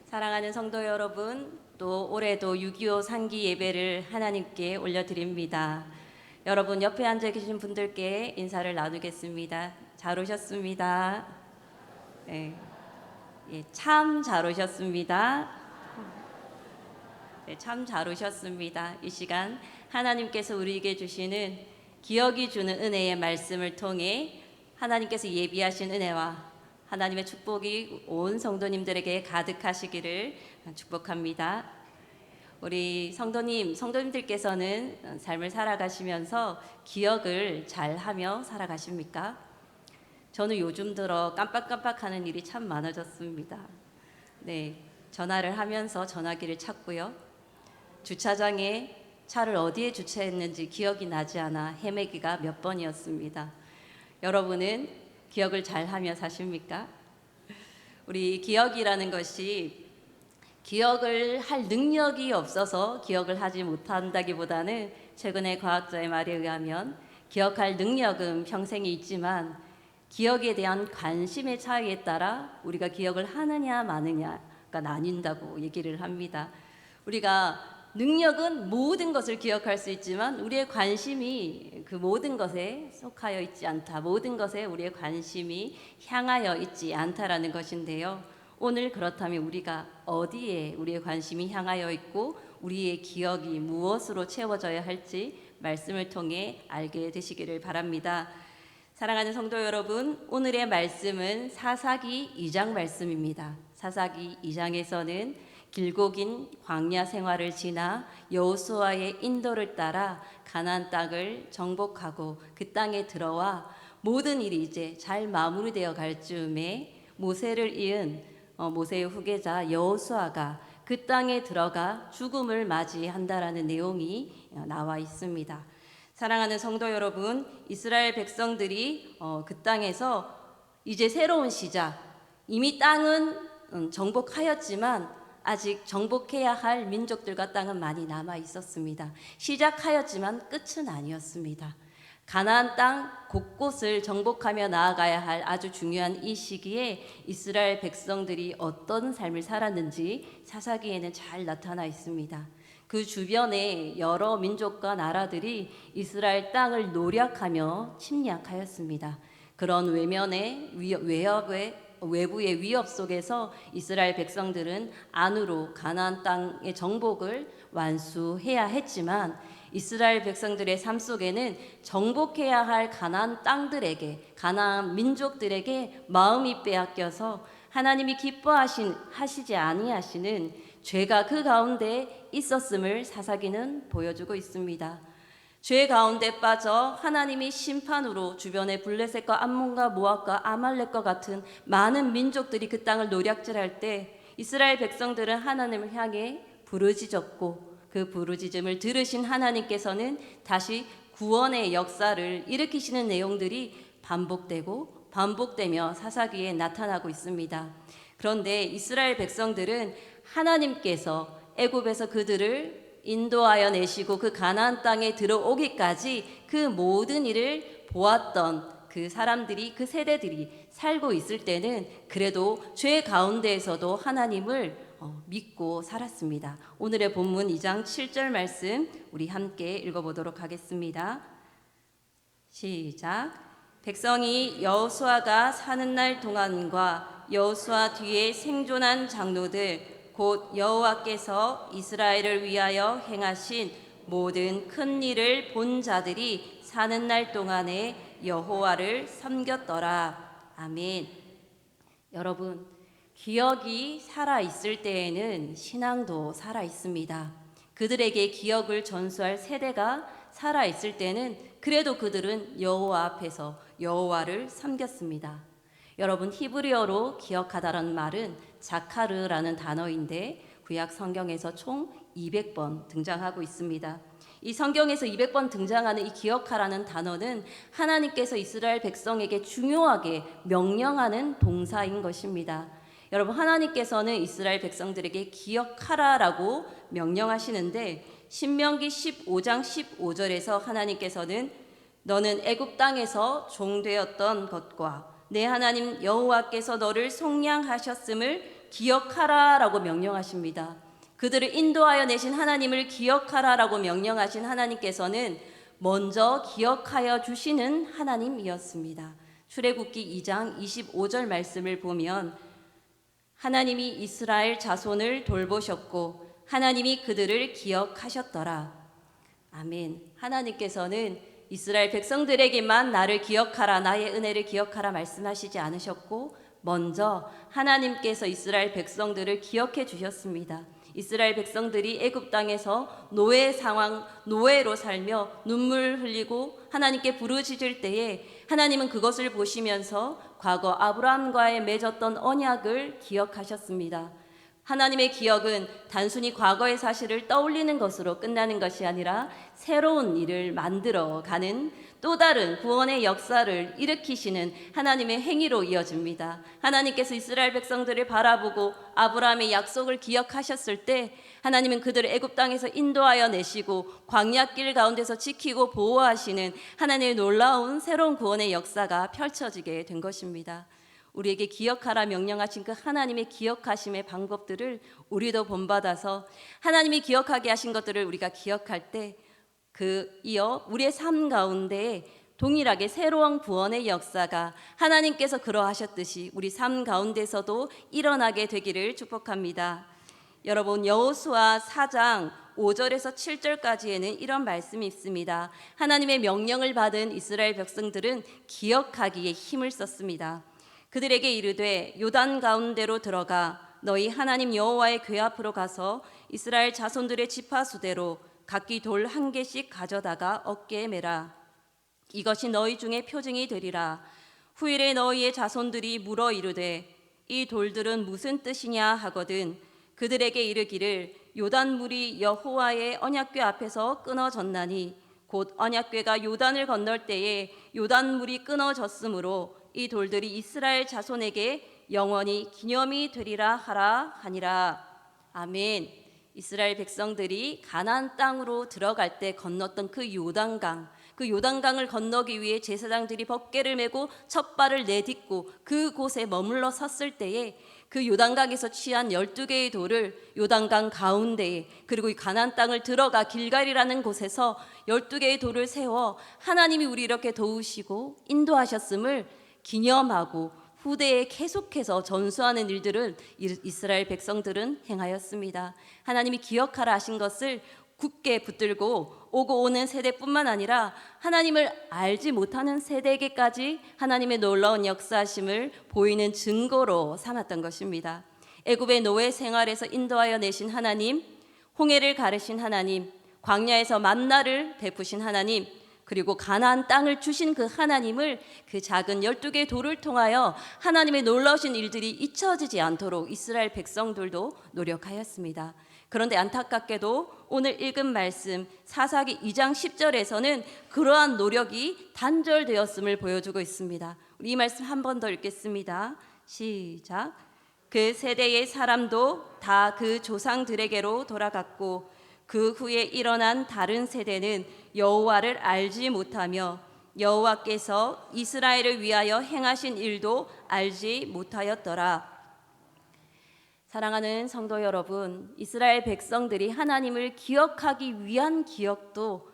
사랑하는 성도 여러분, 또 올해도 6.25 상기 예배를 하나님께 올려드립니다. 여러분 옆에 앉아 계신 분들께 인사를 나누겠습니다. 잘 오셨습니다. 네, 참 잘 오셨습니다. 네, 참 잘 오셨습니다. 이 시간 하나님께서 우리에게 주시는 기억이 주는 은혜의 말씀을 통해 하나님께서 예비하신 은혜와 하나님의 축복이 온 성도님들에게 가득하시기를 축복합니다. 우리 성도님들께서는 삶을 살아가시면서 기억을 잘하며 살아가십니까? 저는 요즘 들어 깜빡깜빡하는 일이 참 많아졌습니다. 네, 전화를 하면서 전화기를 찾고요. 주차장에 차를 어디에 주차했는지 기억이 나지 않아 헤매기가 몇 번이었습니다. 여러분은 기억을 잘하며 사십니까? 우리 기억이라는 것이 기억을 할 능력이 없어서 기억을 하지 못한다기보다는 최근에 과학자의 말에 의하면 기억할 능력은 평생이 있지만 기억에 대한 관심의 차이에 따라 우리가 기억을 하느냐 마느냐가 나뉜다고 얘기를 합니다. 우리가 능력은 모든 것을 기억할 수 있지만 우리의 관심이 그 모든 것에 속하여 있지 않다. 모든 것에 우리의 관심이 향하여 있지 않다라는 것인데요. 오늘 그렇다면 우리가 어디에 우리의 관심이 향하여 있고 우리의 기억이 무엇으로 채워져야 할지 말씀을 통해 알게 되시기를 바랍니다. 사랑하는 성도 여러분, 오늘의 말씀은 사사기 2장 말씀입니다. 사사기 2장에서는 길고 긴 광야 생활을 지나 여호수아의 인도를 따라 가나안 땅을 정복하고 그 땅에 들어와 모든 일이 이제 잘 마무리되어 갈 즈음에 모세를 이은 모세의 후계자 여호수아가 그 땅에 들어가 죽음을 맞이한다라는 내용이 나와 있습니다. 사랑하는 성도 여러분, 이스라엘 백성들이 그 땅에서 이제 새로운 시작, 이미 땅은 정복하였지만 아직 정복해야 할 민족들과 땅은 많이 남아 있었습니다. 시작하였지만 끝은 아니었습니다. 가나안 땅 곳곳을 정복하며 나아가야 할 아주 중요한 이 시기에 이스라엘 백성들이 어떤 삶을 살았는지 사사기에는 잘 나타나 있습니다. 그 주변에 여러 민족과 나라들이 이스라엘 땅을 노략하며 침략하였습니다. 그런 외부의 위협 속에서 이스라엘 백성들은 안으로 가나안 땅의 정복을 완수해야 했지만 이스라엘 백성들의 삶 속에는 정복해야 할 가나안 땅들에게, 가나안 민족들에게 마음이 빼앗겨서 하나님이 기뻐하시지 아니하시는 죄가 그 가운데 있었음을 사사기는 보여주고 있습니다. 죄 가운데 빠져 하나님이 심판으로 주변의 블레셋과 암몬과 모압과 아말렉과 같은 많은 민족들이 그 땅을 노략질할 때 이스라엘 백성들은 하나님을 향해 부르짖었고 그 부르짖음을 들으신 하나님께서는 다시 구원의 역사를 일으키시는 내용들이 반복되며 사사기에 나타나고 있습니다. 그런데 이스라엘 백성들은 하나님께서 애굽에서 그들을 인도하여 내시고 그 가나안 땅에 들어오기까지 그 모든 일을 보았던 그 사람들이, 그 세대들이 살고 있을 때는 그래도 죄 가운데에서도 하나님을 믿고 살았습니다. 오늘의 본문 2장 7절 말씀 우리 함께 읽어보도록 하겠습니다. 시작. 백성이 여호수아가 사는 날 동안과 여호수아 뒤에 생존한 장로들 곧 여호와께서 이스라엘을 위하여 행하신 모든 큰 일을 본 자들이 사는 날 동안에 여호와를 섬겼더라. 아멘. 여러분, 기억이 살아 있을 때에는 신앙도 살아 있습니다. 그들에게 기억을 전수할 세대가 살아 있을 때는 그래도 그들은 여호와 앞에서 여호와를 섬겼습니다. 여러분, 히브리어로 기억하다라는 말은 자카르라는 단어인데 구약 성경에서 총 200번 등장하고 있습니다. 이 성경에서 200번 등장하는 이 기억하라는 단어는 하나님께서 이스라엘 백성에게 중요하게 명령하는 동사인 것입니다. 여러분, 하나님께서는 이스라엘 백성들에게 기억하라라고 명령하시는데 신명기 15장 15절에서 하나님께서는 너는 애굽 땅에서 종되었던 것과 내 하나님 여호와께서 너를 속량하셨음을 기억하라라고 명령하십니다. 그들을 인도하여 내신 하나님을 기억하라라고 명령하신 하나님께서는 먼저 기억하여 주시는 하나님이었습니다. 출애굽기 2장 25절 말씀을 보면 하나님이 이스라엘 자손을 돌보셨고 하나님이 그들을 기억하셨더라. 아멘. 하나님께서는 이스라엘 백성들에게만 나를 기억하라, 나의 은혜를 기억하라 말씀하시지 않으셨고 먼저 하나님께서 이스라엘 백성들을 기억해 주셨습니다. 이스라엘 백성들이 애굽 땅에서 노예로 살며 눈물 흘리고 하나님께 부르짖을 때에 하나님은 그것을 보시면서 과거 아브라함과의 맺었던 언약을 기억하셨습니다. 하나님의 기억은 단순히 과거의 사실을 떠올리는 것으로 끝나는 것이 아니라 새로운 일을 만들어 가는 또 다른 구원의 역사를 일으키시는 하나님의 행위로 이어집니다. 하나님께서 이스라엘 백성들을 바라보고 아브라함의 약속을 기억하셨을 때 하나님은 그들을 애굽 땅에서 인도하여 내시고 광야길 가운데서 지키고 보호하시는 하나님의 놀라운 새로운 구원의 역사가 펼쳐지게 된 것입니다. 우리에게 기억하라 명령하신 그 하나님의 기억하심의 방법들을 우리도 본받아서 하나님이 기억하게 하신 것들을 우리가 기억할 때 이어 우리의 삶 가운데 동일하게 새로운 구원의 역사가 하나님께서 그러하셨듯이 우리 삶 가운데서도 일어나게 되기를 축복합니다. 여러분, 여호수아 4장 5절에서 7절까지에는 이런 말씀이 있습니다. 하나님의 명령을 받은 이스라엘 백성들은 기억하기에 힘을 썼습니다. 그들에게 이르되 요단 가운데로 들어가 너희 하나님 여호와의 궤 앞으로 가서 이스라엘 자손들의 지파수대로 각기 돌 한 개씩 가져다가 어깨에 매라. 이것이 너희 중에 표징이 되리라. 후일에 너희의 자손들이 물어 이르되 이 돌들은 무슨 뜻이냐 하거든 그들에게 이르기를 요단물이 여호와의 언약궤 앞에서 끊어졌나니 곧 언약궤가 요단을 건널 때에 요단물이 끊어졌으므로 이 돌들이 이스라엘 자손에게 영원히 기념이 되리라 하라 하니라. 아멘. 이스라엘 백성들이 가나안 땅으로 들어갈 때 건넜던 그 요단강을 건너기 위해 제사장들이 법궤를 메고 첫 발을 내딛고 그곳에 머물러 섰을 때에 그 요단강에서 취한 12개의 돌을 요단강 가운데에 그리고 이 가나안 땅을 들어가 길갈이라는 곳에서 12개의 돌을 세워 하나님이 우리 이렇게 도우시고 인도하셨음을 기념하고 후대에 계속해서 전수하는 일들을 이스라엘 백성들은 행하였습니다. 하나님이 기억하라 하신 것을 굳게 붙들고 오고 오는 세대뿐만 아니라 하나님을 알지 못하는 세대에게까지 하나님의 놀라운 역사하심을 보이는 증거로 삼았던 것입니다. 애굽의 노예 생활에서 인도하여 내신 하나님, 홍해를 가르신 하나님, 광야에서 만나를 베푸신 하나님, 그리고 가나안 땅을 주신 그 하나님을 그 작은 12개의 돌을 통하여 하나님의 놀라우신 일들이 잊혀지지 않도록 이스라엘 백성들도 노력하였습니다. 그런데 안타깝게도 오늘 읽은 말씀 사사기 2장 10절에서는 그러한 노력이 단절되었음을 보여주고 있습니다. 우리 이 말씀 한 번 더 읽겠습니다. 시작. 그 세대의 사람도 다 그 조상들에게로 돌아갔고 그 후에 일어난 다른 세대는 여호와를 알지 못하며 여호와께서 이스라엘을 위하여 행하신 일도 알지 못하였더라. 사랑하는 성도 여러분, 이스라엘 백성들이 하나님을 기억하기 위한 기억도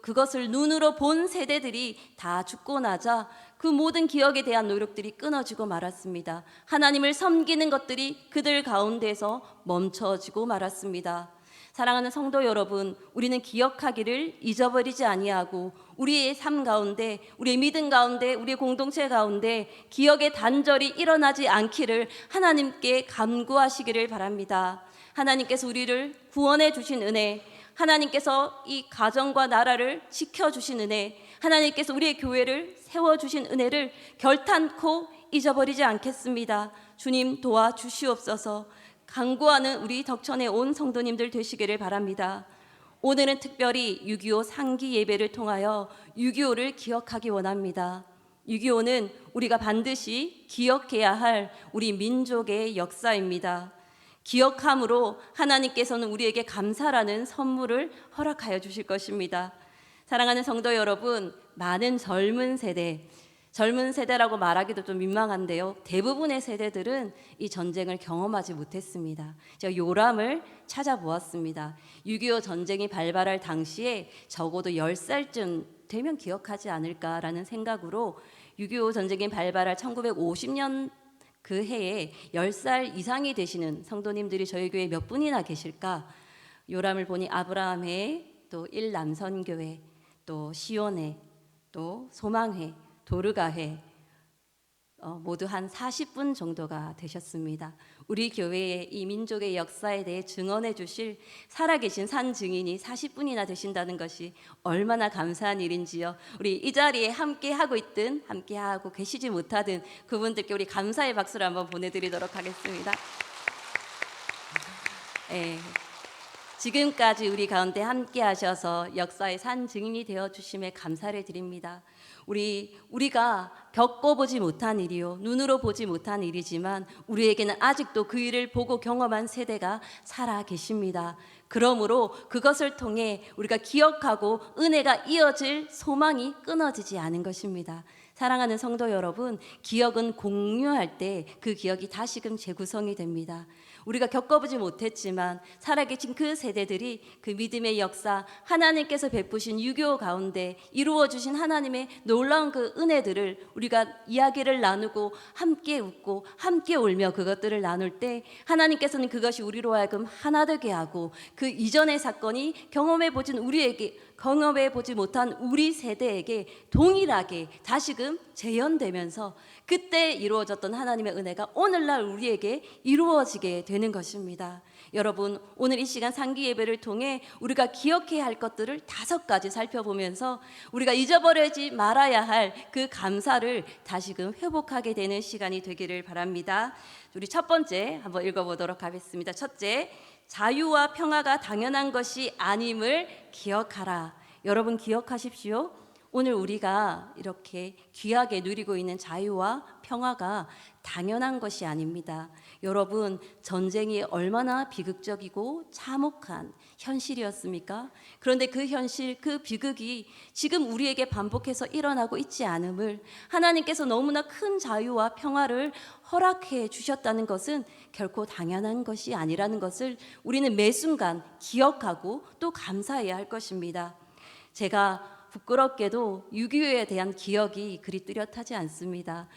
그것을 눈으로 본 세대들이 다 죽고 나자 그 모든 기억에 대한 노력들이 끊어지고 말았습니다. 하나님을 섬기는 것들이 그들 가운데서 멈춰지고 말았습니다. 사랑하는 성도 여러분, 우리는 기억하기를 잊어버리지 아니하고 우리의 삶 가운데, 우리의 믿음 가운데, 우리의 공동체 가운데 기억의 단절이 일어나지 않기를 하나님께 간구하시기를 바랍니다. 하나님께서 우리를 구원해 주신 은혜, 하나님께서 이 가정과 나라를 지켜주신 은혜, 하나님께서 우리의 교회를 세워주신 은혜를 결탄코 잊어버리지 않겠습니다. 주님 도와주시옵소서. 간구하는 우리 덕천의 온 성도님들 되시기를 바랍니다. 오늘은 특별히 6.25 상기 예배를 통하여 6.25를 기억하기 원합니다. 6.25는 우리가 반드시 기억해야 할 우리 민족의 역사입니다. 기억함으로 하나님께서는 우리에게 감사라는 선물을 허락하여 주실 것입니다. 사랑하는 성도 여러분, 많은 젊은 세대, 젊은 세대라고 말하기도 좀 민망한데요. 대부분의 세대들은 이 전쟁을 경험하지 못했습니다. 제가 요람을 찾아보았습니다. 6.25 전쟁이 발발할 당시에 적어도 10살쯤 되면 기억하지 않을까라는 생각으로 6.25 전쟁이 발발할 1950년 그 해에 10살 이상이 되시는 성도님들이 저희 교회에 몇 분이나 계실까? 요람을 보니 아브라함회, 또 일남선교회, 또 시온회, 또 소망회, 도르가회 모두 한 40분 정도가 되셨습니다. 우리 교회의 이 민족의 역사에 대해 증언해 주실 살아계신 산 증인이 40분이나 되신다는 것이 얼마나 감사한 일인지요. 우리 이 자리에 함께 하고 있든 함께 하고 계시지 못하든 그분들께 우리 감사의 박수를 한번 보내드리도록 하겠습니다. 네. 지금까지 우리 가운데 함께 하셔서 역사의 산 증인이 되어 주심에 감사를 드립니다. 우리가 겪어보지 못한 일이요, 눈으로 보지 못한 일이지만 우리에게는 아직도 그 일을 보고 경험한 세대가 살아 계십니다. 그러므로 그것을 통해 우리가 기억하고 은혜가 이어질 소망이 끊어지지 않은 것입니다. 사랑하는 성도 여러분, 기억은 공유할 때 그 기억이 다시금 재구성이 됩니다. 우리가 겪어보지 못했지만 살아계신 그 세대들이 그 믿음의 역사, 하나님께서 베푸신 유교 가운데 이루어주신 하나님의 놀라운 그 은혜들을 우리가 이야기를 나누고 함께 웃고 함께 울며 그것들을 나눌 때 하나님께서는 그것이 우리로 하여금 하나 되게 하고 그 이전의 사건이 경험해보지 못한 우리 세대에게 동일하게 다시금 재현되면서 그때 이루어졌던 하나님의 은혜가 오늘날 우리에게 이루어지게 되는 것입니다. 여러분, 오늘 이 시간 상기 예배를 통해 우리가 기억해야 할 것들을 5가지 살펴보면서 우리가 잊어버리지 말아야 할 그 감사를 다시금 회복하게 되는 시간이 되기를 바랍니다. 우리 첫 번째 한번 읽어보도록 하겠습니다. 첫째, 자유와 평화가 당연한 것이 아님을 기억하라. 여러분 기억하십시오. 오늘 우리가 이렇게 귀하게 누리고 있는 자유와 평화가 당연한 것이 아닙니다. 여러분, 전쟁이 얼마나 비극적이고 참혹한 현실이었습니까? 그런데 그 현실, 그 비극이 지금 우리에게 반복해서 일어나고 있지 않음을, 하나님께서 너무나 큰 자유와 평화를 허락해 주셨다는 것은 결코 당연한 것이 아니라는 것을 우리는 매 순간 기억하고 또 감사해야 할 것입니다. 제가 부끄럽게도 6.25에 대한 기억이 그리 뚜렷하지 않습니다.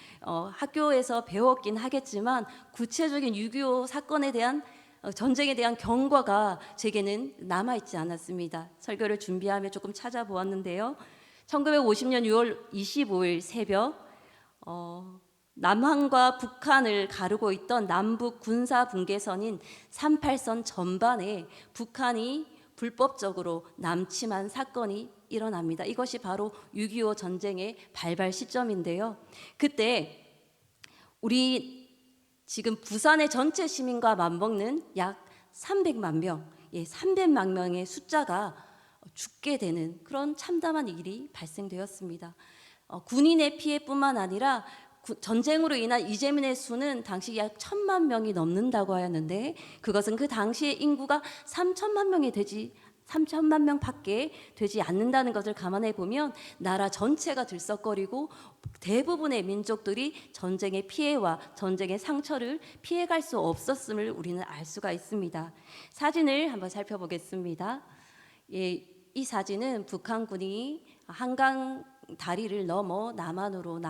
학교에서 배웠긴 하겠지만 구체적인 6.25 사건에 대한 전쟁에 대한 경과가 제게는 남아있지 않았습니다. 설교를 준비하며 조금 찾아보았는데요. 1950년 6월 25일 새벽 남한과 북한을 가르고 있던 남북 군사 분계선인 38선 전반에 북한이 불법적으로 남침한 사건이 일어납니다. 이것이 바로 6.25 전쟁의 발발 시점인데요. 그때 우리 지금 부산의 전체 시민과 맞먹는 약 300만 명, 300만 명의 숫자가 죽게 되는 그런 참담한 일이 발생되었습니다. 군인의 피해뿐만 아니라 전쟁으로 인한 이재민의 수는 당시 약 1,000만 명이 넘는다고 하였는데 그것은 그 당시의 인구가 3천만 명밖에 되지 않는다는 것을 감안해 보면 나라 전체가 들썩거리고 대부분의 민족들이 전쟁의 피해와 전쟁의 상처를 피해갈 수 없었음을 우리는 알 수가 있습니다. 사진을 한번 살펴보겠습니다. 이 사진은 북한군이 한강 다리를 넘어 남한으로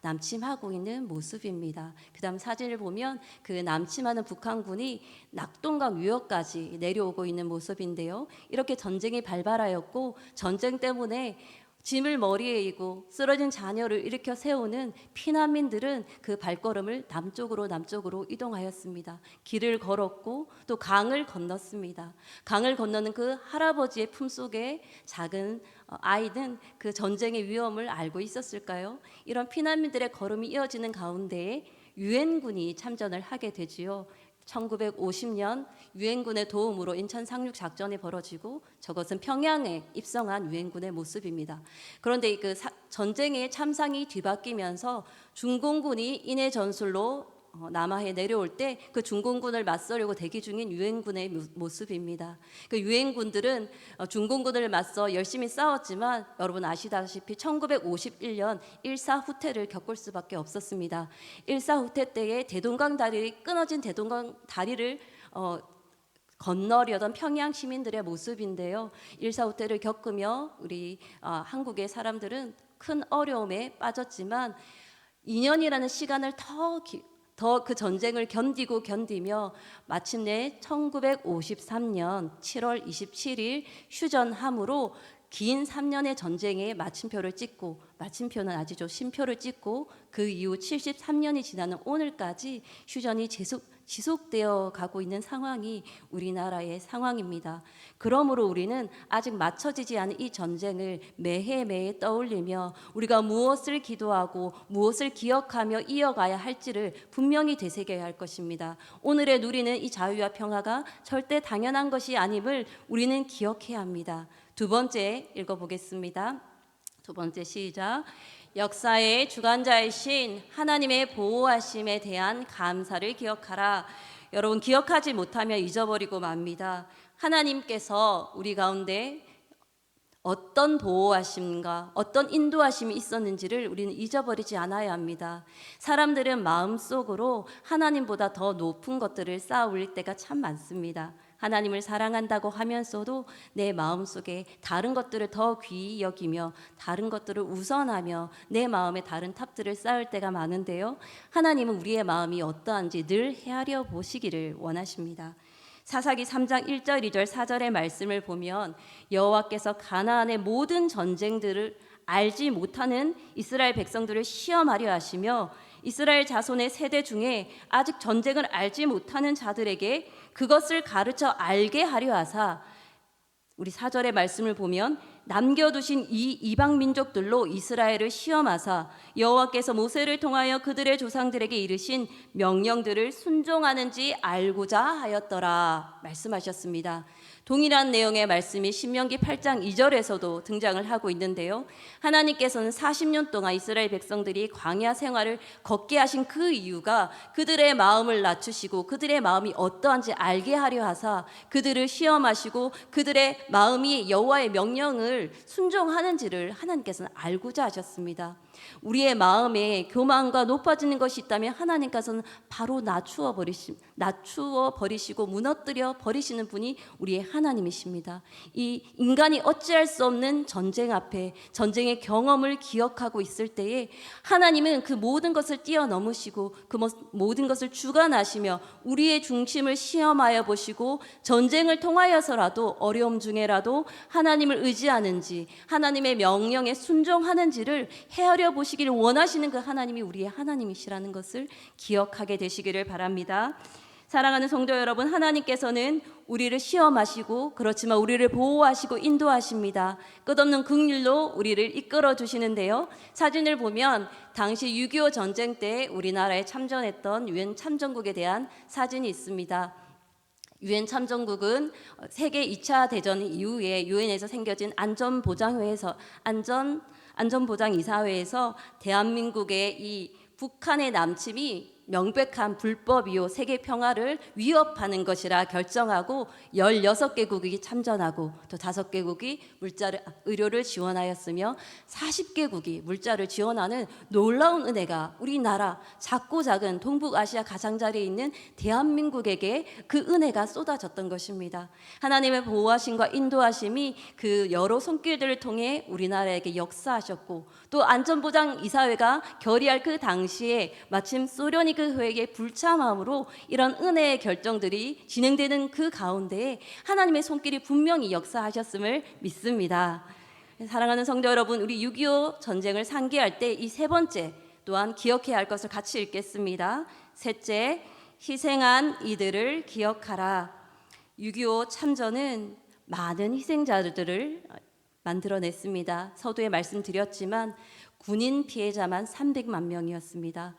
남침하고 있는 모습입니다. 그 다음 사진을 보면 그 남침하는 북한군이 낙동강 유역까지 내려오고 있는 모습인데요. 이렇게 전쟁이 발발하였고 전쟁 때문에 짐을 머리에 이고 쓰러진 자녀를 일으켜 세우는 피난민들은 그 발걸음을 남쪽으로 이동하였습니다. 길을 걸었고 또 강을 건넜습니다. 강을 건너는 그 할아버지의 품속에 작은 아이는 그 전쟁의 위험을 알고 있었을까요? 이런 피난민들의 걸음이 이어지는 가운데 유엔군이 참전을 하게 되지요. 1950년 유엔군의 도움으로 인천 상륙 작전이 벌어지고 저것은 평양에 입성한 유엔군의 모습입니다. 그런데 그 전쟁의 참상이 뒤바뀌면서 중공군이 인해 전술로 남하에 내려올 때 그 중공군을 맞서려고 대기 중인 유엔군의 모습입니다. 그 유엔군들은 중공군을 맞서 열심히 싸웠지만 여러분 아시다시피 1951년 일사 후퇴를 겪을 수밖에 없었습니다. 일사 후퇴 때에 대동강 다리 끊어진 대동강 다리를 건너려던 평양 시민들의 모습인데요. 일사 후퇴를 겪으며 우리 한국의 사람들은 큰 어려움에 빠졌지만 2년이라는 시간을 더 그 전쟁을 견디며 마침내 1953년 7월 27일 휴전함으로 긴 3년의 전쟁에 마침표는 아니죠. 쉼표를 찍고 그 이후 73년이 지나는 오늘까지 휴전이 지속되어 가고 있는 상황이 우리나라의 상황입니다. 그러므로 우리는 아직 맞춰지지 않은 이 전쟁을 매해 떠올리며 우리가 무엇을 기도하고 무엇을 기억하며 이어가야 할지를 분명히 되새겨야 할 것입니다. 오늘의 누리는 이 자유와 평화가 절대 당연한 것이 아님을 우리는 기억해야 합니다. 두 번째 읽어보겠습니다. 두 번째 시작. 역사의 주관자이신 하나님의 보호하심에 대한 감사를 기억하라. 여러분 기억하지 못하면 잊어버리고 맙니다. 하나님께서 우리 가운데 어떤 보호하심과 어떤 인도하심이 있었는지를 우리는 잊어버리지 않아야 합니다. 사람들은 마음속으로 하나님보다 더 높은 것들을 쌓아 올릴 때가 참 많습니다. 하나님을 사랑한다고 하면서도 내 마음속에 다른 것들을 더 귀히 여기며 다른 것들을 우선하며 내 마음에 다른 탑들을 쌓을 때가 많은데요. 하나님은 우리의 마음이 어떠한지 늘 헤아려 보시기를 원하십니다. 사사기 3장 1절 2절 4절의 말씀을 보면 여호와께서 가나안의 모든 전쟁들을 알지 못하는 이스라엘 백성들을 시험하려 하시며 이스라엘 자손의 세대 중에 아직 전쟁을 알지 못하는 자들에게 그것을 가르쳐 알게 하려 하사 우리 4절의 말씀을 보면 남겨두신 이 이방 민족들로 이스라엘을 시험하사 여호와께서 모세를 통하여 그들의 조상들에게 이르신 명령들을 순종하는지 알고자 하였더라 말씀하셨습니다. 동일한 내용의 말씀이 신명기 8장 2절에서도 등장을 하고 있는데요. 하나님께서는 40년 동안 이스라엘 백성들이 광야 생활을 걷게 하신 그 이유가 그들의 마음을 낮추시고 그들의 마음이 어떠한지 알게 하려 하사 그들을 시험하시고 그들의 마음이 여호와의 명령을 순종하는지를 하나님께서는 알고자 하셨습니다. 우리의 마음에 교만과 높아지는 것이 있다면 하나님께서는 바로 낮추어 버리시고 무너뜨려 버리시는 분이 우리의 하나님이십니다. 이 인간이 어찌할 수 없는 전쟁 앞에 전쟁의 경험을 기억하고 있을 때에 하나님은 그 모든 것을 뛰어넘으시고 그 모든 것을 주관하시며 우리의 중심을 시험하여 보시고 전쟁을 통하여서라도 어려움 중에라도 하나님을 의지하는지 하나님의 명령에 순종하는지를 헤아려 보시기를 원하시는 그 하나님이 우리의 하나님이시라는 것을 기억하게 되시기를 바랍니다. 사랑하는 성도 여러분, 하나님께서는 우리를 시험하시고 그렇지만 우리를 보호하시고 인도하십니다. 끝없는 긍휼로 우리를 이끌어 주시는데요. 사진을 보면 당시 6.25 전쟁 때 우리나라에 참전했던 유엔 참전국에 대한 사진이 있습니다. 유엔 참전국은 세계 2차 대전 이후에 유엔에서 생겨진 안전보장이사회에서 대한민국의 이 북한의 남침이 명백한 불법이요 세계 평화를 위협하는 것이라 결정하고 16개국이 참전하고 또 5개국이 의료를 지원하였으며 40개국이 물자를 지원하는 놀라운 은혜가 우리나라 작고 작은 동북아시아 가장자리에 있는 대한민국에게 그 은혜가 쏟아졌던 것입니다. 하나님의 보호하심과 인도하심이 그 여러 손길들을 통해 우리나라에게 역사하셨고 또 안전보장이사회가 결의할 그 당시에 마침 소련이 그 회의의 불참함으로 이런 은혜의 결정들이 진행되는 그 가운데에 하나님의 손길이 분명히 역사하셨음을 믿습니다. 사랑하는 성도 여러분, 우리 6.25 전쟁을 상기할 때 이 세 번째 또한 기억해야 할 것을 같이 읽겠습니다. 셋째, 희생한 이들을 기억하라. 6.25 참전은 많은 희생자들을 만들어냈습니다. 서두에 말씀드렸지만 군인 피해자만 300만 명이었습니다.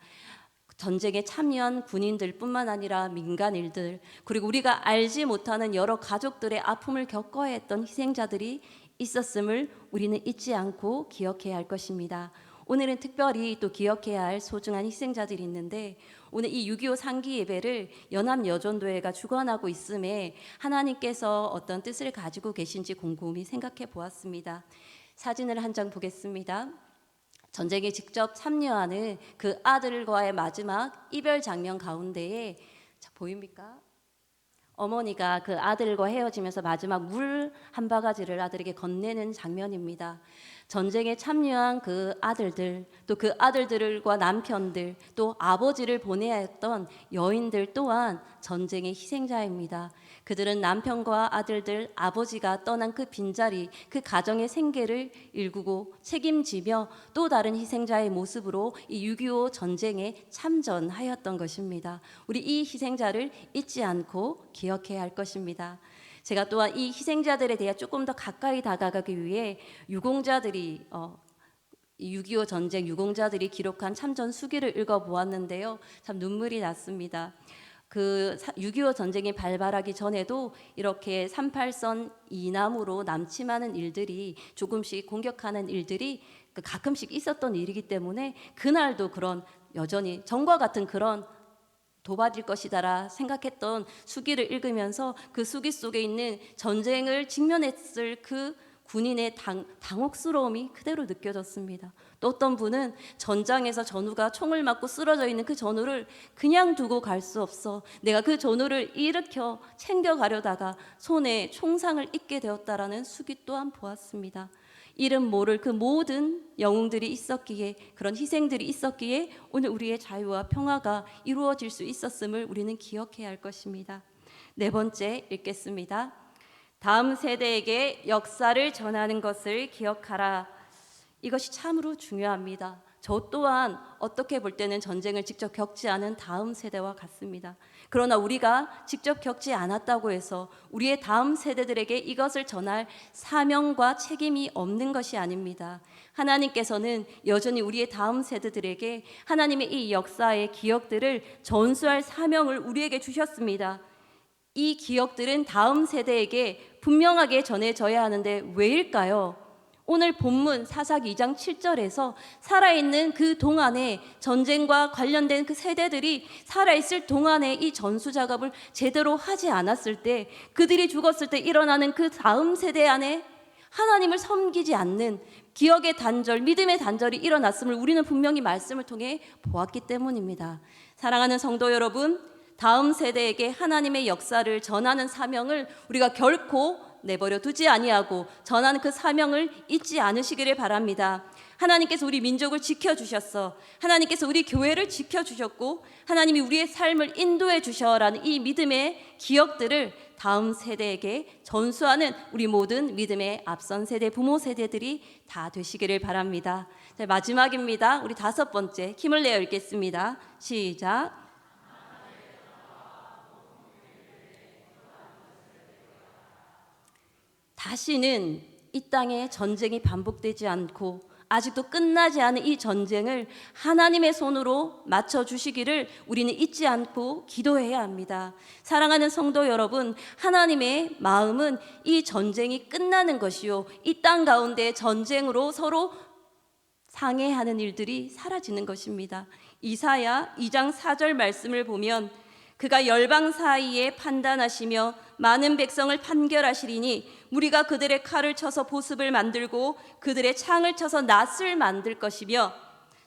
전쟁에 참여한 군인들뿐만 아니라 민간인들 그리고 우리가 알지 못하는 여러 가족들의 아픔을 겪어야 했던 희생자들이 있었음을 우리는 잊지 않고 기억해야 할 것입니다. 오늘은 특별히 또 기억해야 할 소중한 희생자들이 있는데, 오늘 이 6.25 상기 예배를 연합여전도회가 주관하고 있음에 하나님께서 어떤 뜻을 가지고 계신지 곰곰이 생각해 보았습니다. 사진을 한 장 보겠습니다. 전쟁에 직접 참여하는 그 아들과의 마지막 이별 장면 가운데에, 자, 보입니까? 어머니가 그 아들과 헤어지면서 마지막 물 한 바가지를 아들에게 건네는 장면입니다. 전쟁에 참여한 그 아들들, 또 그 아들들과 남편들, 또 아버지를 보내야 했던 여인들 또한 전쟁의 희생자입니다. 그들은 남편과 아들들, 아버지가 떠난 그 빈자리, 그 가정의 생계를 일구고 책임지며 또 다른 희생자의 모습으로 이 6.25 전쟁에 참전하였던 것입니다. 우리 이 희생자를 잊지 않고 기억해야 할 것입니다. 제가 또한 이 희생자들에 대해 조금 더 가까이 다가가기 위해 유공자들이 6.25 전쟁 유공자들이 기록한 참전 수기를 읽어보았는데요. 참 눈물이 났습니다. 그 6.25 전쟁이 발발하기 전에도 이렇게 38선 이남으로 남침하는 일들이 조금씩 공격하는 일들이 가끔씩 있었던 일이기 때문에 그날도 그런 여전히 전과 같은 그런 도발일 것이다라 생각했던 수기를 읽으면서 그 수기 속에 있는 전쟁을 직면했을 그 군인의 당혹스러움이 그대로 느껴졌습니다. 또 어떤 분은 전장에서 전우가 총을 맞고 쓰러져 있는 그 전우를 그냥 두고 갈 수 없어 내가 그 전우를 일으켜 챙겨가려다가 손에 총상을 입게 되었다라는 수기 또한 보았습니다. 이름 모를 그 모든 영웅들이 있었기에, 그런 희생들이 있었기에 오늘 우리의 자유와 평화가 이루어질 수 있었음을 우리는 기억해야 할 것입니다. 네 번째 읽겠습니다. 다음 세대에게 역사를 전하는 것을 기억하라. 이것이 참으로 중요합니다. 저 또한 어떻게 볼 때는 전쟁을 직접 겪지 않은 다음 세대와 같습니다. 그러나 우리가 직접 겪지 않았다고 해서 우리의 다음 세대들에게 이것을 전할 사명과 책임이 없는 것이 아닙니다. 하나님께서는 여전히 우리의 다음 세대들에게 하나님의 이 역사의 기억들을 전수할 사명을 우리에게 주셨습니다. 이 기억들은 다음 세대에게 분명하게 전해져야 하는데 왜일까요? 오늘 본문 사사기 2장 7절에서 살아있는 그 동안에 전쟁과 관련된 그 세대들이 살아있을 동안에 이 전수 작업을 제대로 하지 않았을 때, 그들이 죽었을 때 일어나는 그 다음 세대 안에 하나님을 섬기지 않는 기억의 단절, 믿음의 단절이 일어났음을 우리는 분명히 말씀을 통해 보았기 때문입니다. 사랑하는 성도 여러분, 다음 세대에게 하나님의 역사를 전하는 사명을 우리가 결코 내버려 두지 아니하고 전하는 그 사명을 잊지 않으시기를 바랍니다. 하나님께서 우리 민족을 지켜주셨어. 하나님께서 우리 교회를 지켜주셨고 하나님이 우리의 삶을 인도해 주셔라는 이 믿음의 기억들을 다음 세대에게 전수하는 우리 모든 믿음의 앞선 세대, 부모 세대들이 다 되시기를 바랍니다. 자, 마지막입니다. 우리 다섯 번째 힘을 내어 읽겠습니다. 시작. 다시는 이 땅에 전쟁이 반복되지 않고 아직도 끝나지 않은 이 전쟁을 하나님의 손으로 맞춰주시기를 우리는 잊지 않고 기도해야 합니다. 사랑하는 성도 여러분, 하나님의 마음은 이 전쟁이 끝나는 것이요, 이 땅 가운데 전쟁으로 서로 상해하는 일들이 사라지는 것입니다. 이사야 2장 4절 말씀을 보면 그가 열방 사이에 판단하시며 많은 백성을 판결하시리니 무리가 그들의 칼을 쳐서 보습을 만들고 그들의 창을 쳐서 낫을 만들 것이며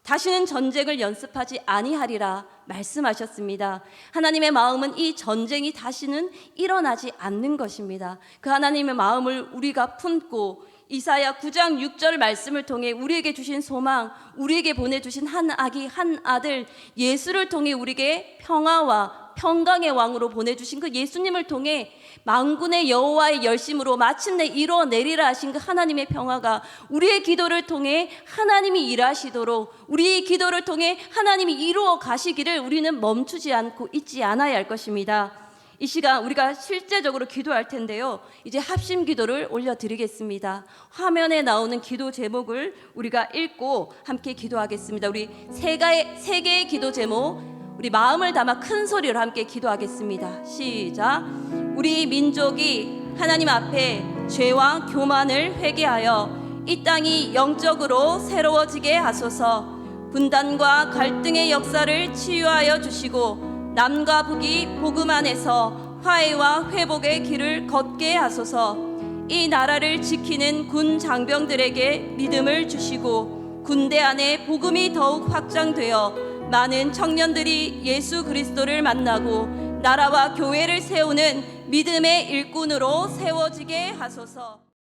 다시는 전쟁을 연습하지 아니하리라 말씀하셨습니다. 하나님의 마음은 이 전쟁이 다시는 일어나지 않는 것입니다. 그 하나님의 마음을 우리가 품고 이사야 9장 6절 말씀을 통해 우리에게 주신 소망, 우리에게 보내주신 한 아기 한 아들 예수를 통해 우리에게 평화와 평강의 왕으로 보내주신 그 예수님을 통해 만군의 여호와의 열심으로 마침내 이뤄내리라 하신 그 하나님의 평화가 우리의 기도를 통해 하나님이 일하시도록, 우리의 기도를 통해 하나님이 이루어 가시기를 우리는 멈추지 않고 잊지 않아야 할 것입니다. 이 시간 우리가 실제적으로 기도할 텐데요, 이제 합심 기도를 올려드리겠습니다. 화면에 나오는 기도 제목을 우리가 읽고 함께 기도하겠습니다. 우리 세 개의 기도 제목, 우리 마음을 담아 큰 소리로 함께 기도하겠습니다. 시작. 우리 민족이 하나님 앞에 죄와 교만을 회개하여 이 땅이 영적으로 새로워지게 하소서. 분단과 갈등의 역사를 치유하여 주시고 남과 북이 복음 안에서 화해와 회복의 길을 걷게 하소서. 이 나라를 지키는 군 장병들에게 믿음을 주시고 군대 안에 복음이 더욱 확장되어 많은 청년들이 예수 그리스도를 만나고 나라와 교회를 세우는 믿음의 일꾼으로 세워지게 하소서.